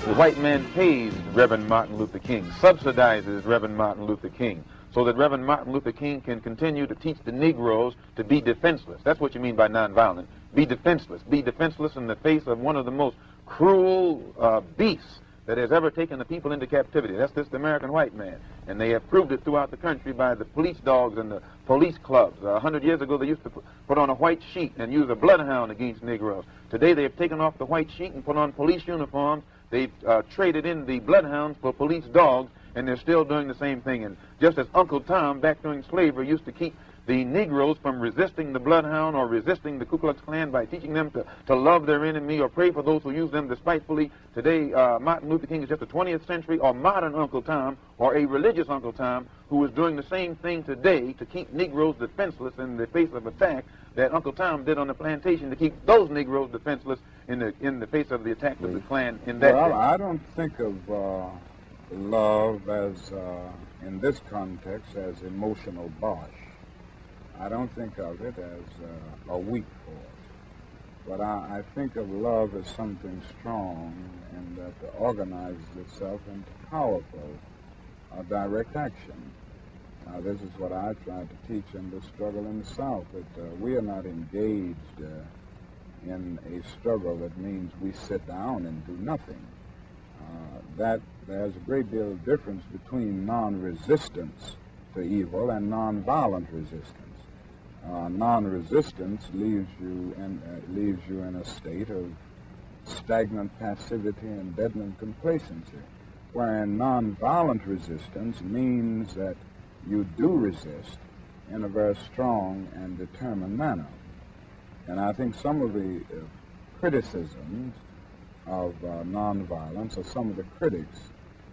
The white man pays Reverend Martin Luther King, subsidizes Reverend Martin Luther King, so that Reverend Martin Luther King can continue to teach the Negroes to be defenseless. That's what you mean by nonviolent. Be defenseless. Be defenseless in the face of one of the most cruel beasts that has ever taken the people into captivity. That's this American white man. And they have proved it throughout the country by the police dogs and the police clubs. 100 years ago, they used to put on a white sheet and use a bloodhound against Negroes. Today, they have taken off the white sheet and put on police uniforms. They've traded in the bloodhounds for police dogs, and they're still doing the same thing. And just as Uncle Tom, back during slavery, used to keep the Negroes from resisting the bloodhound or resisting the Ku Klux Klan by teaching them to love their enemy or pray for those who use them despitefully. Today, Martin Luther King is just a 20th century or modern Uncle Tom or a religious Uncle Tom who is doing the same thing today to keep Negroes defenseless in the face of attack that Uncle Tom did on the plantation to keep those Negroes defenseless in the face of the attack of the Klan in that day. I don't think of love as, in this context, as emotional bosh. I don't think of it as a weak force, but I think of love as something strong and that organizes itself into powerful direct action. Now, this is what I tried to teach in the struggle in the South, that we are not engaged in a struggle that means we sit down and do nothing. That there's a great deal of difference between non-resistance to evil and non-violent resistance. Non-resistance leaves you in a state of stagnant passivity and deadened complacency, wherein non-violent resistance means that you do resist in a very strong and determined manner. And I think some of the criticisms of nonviolence, or some of the critics,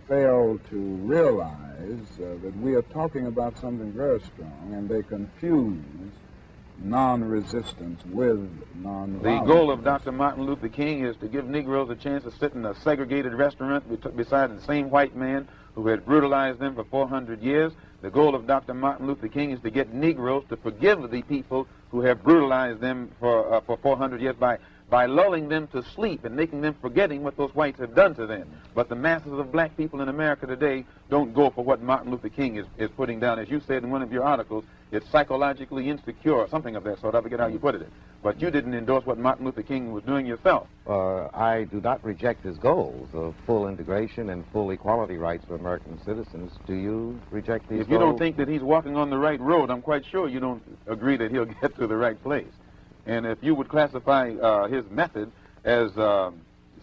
fail to realize that we are talking about something very strong, and they confuse non-resistance with nonviolence. The goal of Dr. Martin Luther King is to give Negroes a chance to sit in a segregated restaurant beside the same white man who had brutalized them for 400 years. The goal of Dr. Martin Luther King is to get Negroes to forgive the people who have brutalized them for 400 years by lulling them to sleep and making them forgetting what those whites have done to them. But the masses of black people in America today don't go for what Martin Luther King is putting down. As you said in one of your articles, it's psychologically insecure, or something of that sort. I forget how you put it. But you didn't endorse what Martin Luther King was doing yourself. I do not reject his goals of full integration and full equality rights for American citizens. Do you reject these goals? If you don't think that he's walking on the right road, I'm quite sure you don't agree that he'll get to the right place. And if you would classify his method as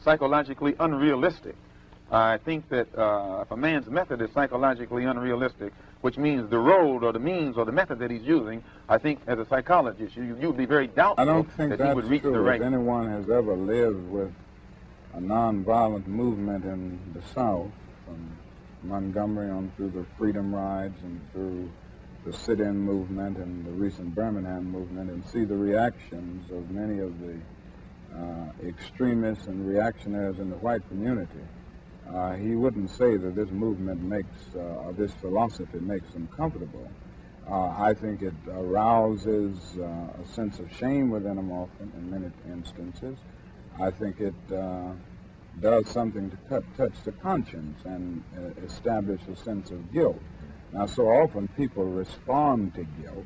psychologically unrealistic, I think that if a man's method is psychologically unrealistic, which means the road or the means or the method that he's using, I think as a psychologist, you'd be very doubtful that he would reach the right. If anyone has ever lived with a nonviolent movement in the South, from Montgomery on through the Freedom Rides and through the sit-in movement and the recent Birmingham movement, and see the reactions of many of the extremists and reactionaries in the white community, he wouldn't say that this movement makes, or this philosophy makes them comfortable. I think it arouses a sense of shame within them often, in many instances. I think it does something to touch the conscience and establish a sense of guilt. Now, so often people respond to guilt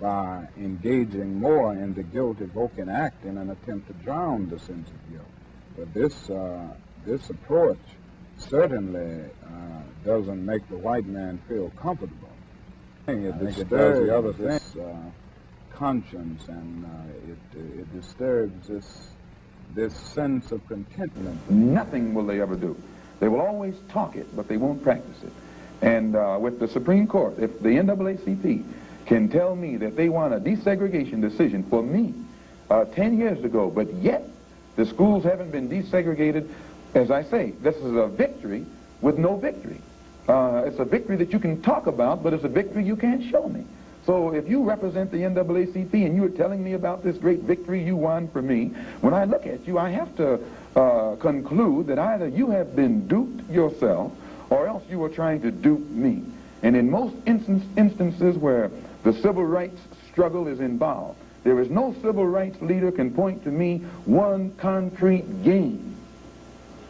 by engaging more in the guilt-evoking act in an attempt to drown the sense of guilt. But this approach certainly doesn't make the white man feel comfortable. It disturbs the other thing, conscience, and it disturbs this sense of contentment. Nothing will they ever do. They will always talk it, but they won't practice it. And with the Supreme Court, if the NAACP can tell me that they want a desegregation decision for me 10 years ago, but yet the schools haven't been desegregated, as I say, this is a victory with no victory. It's a victory that you can talk about, but it's a victory you can't show me. So if you represent the NAACP and you're telling me about this great victory you won for me, when I look at you, I have to conclude that either you have been duped yourself or else you are trying to dupe me. And in most instances where the civil rights struggle is involved, there is no civil rights leader can point to me one concrete gain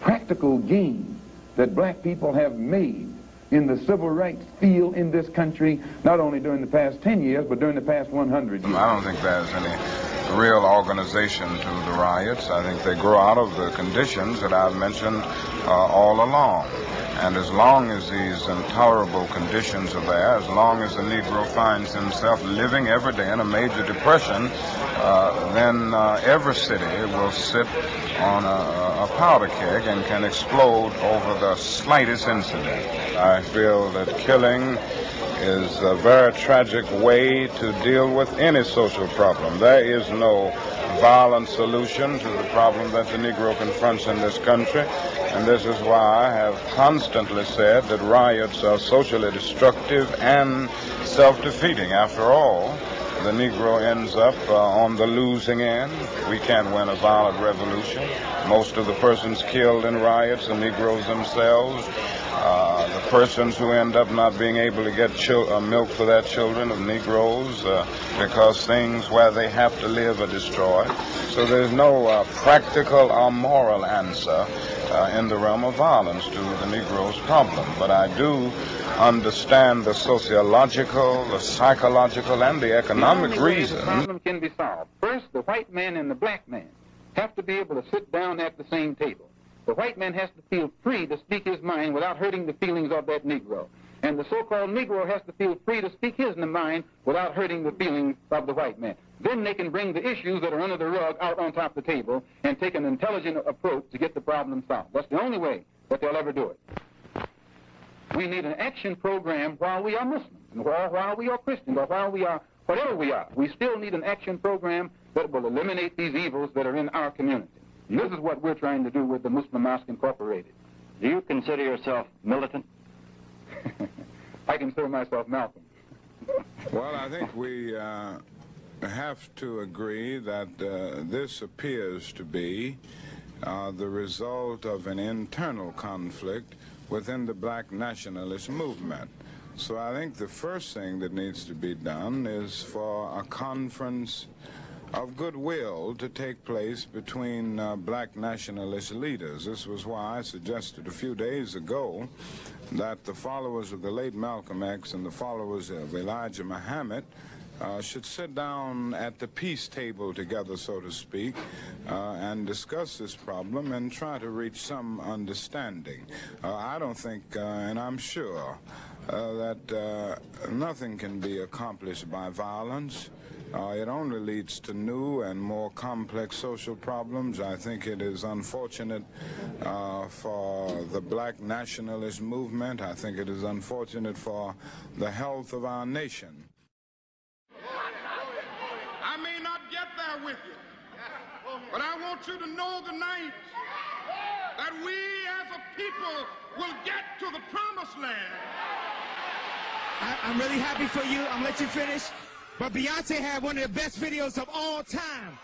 practical gain that black people have made in the civil rights field in this country, not only during the past 10 years, but during the past 100 years. I don't think there's any real organization to the riots. I think they grow out of the conditions that I've mentioned all along. And as long as these intolerable conditions are there, as long as the Negro finds himself living every day in a major depression, then every city will sit on a powder keg and can explode over the slightest incident. I feel that killing is a very tragic way to deal with any social problem. There is no violent solution to the problem that the Negro confronts in this country, and this is why I have constantly said that riots are socially destructive and self-defeating. After all, the Negro ends up on the losing end. We can't win a violent revolution. Most of the persons killed in riots are Negroes themselves. The persons who end up not being able to get milk for their children are Negroes because things where they have to live are destroyed. So there's no practical or moral answer in the realm of violence to the Negro's problem. But I do understand the sociological, the psychological, and the economic reasons. The problem can be solved. First, the white man and the black man have to be able to sit down at the same table. The white man has to feel free to speak his mind without hurting the feelings of that Negro. And the so-called Negro has to feel free to speak his mind without hurting the feelings of the white man. Then they can bring the issues that are under the rug out on top of the table and take an intelligent approach to get the problem solved. That's the only way that they'll ever do it. We need an action program while we are Muslims, or while we are Christians, or while we are whatever we are. We still need an action program that will eliminate these evils that are in our community. This is what we're trying to do with the Muslim Mosque Incorporated. Do you consider yourself militant? I consider myself Malcolm. Well, I think we have to agree that this appears to be the result of an internal conflict within the black nationalist movement. So I think the first thing that needs to be done is for a conference of goodwill to take place between black nationalist leaders. This was why I suggested a few days ago that the followers of the late Malcolm X and the followers of Elijah Muhammad should sit down at the peace table together, so to speak, and discuss this problem and try to reach some understanding. I don't think, and I'm sure, that nothing can be accomplished by violence. It only leads to new and more complex social problems. I think it is unfortunate for the black nationalist movement. I think it is unfortunate for the health of our nation. I may not get there with you, but I want you to know tonight that we as a people will get to the promised land. I'm really happy for you. I'm going to let you finish. But Beyonce had one of the best videos of all time.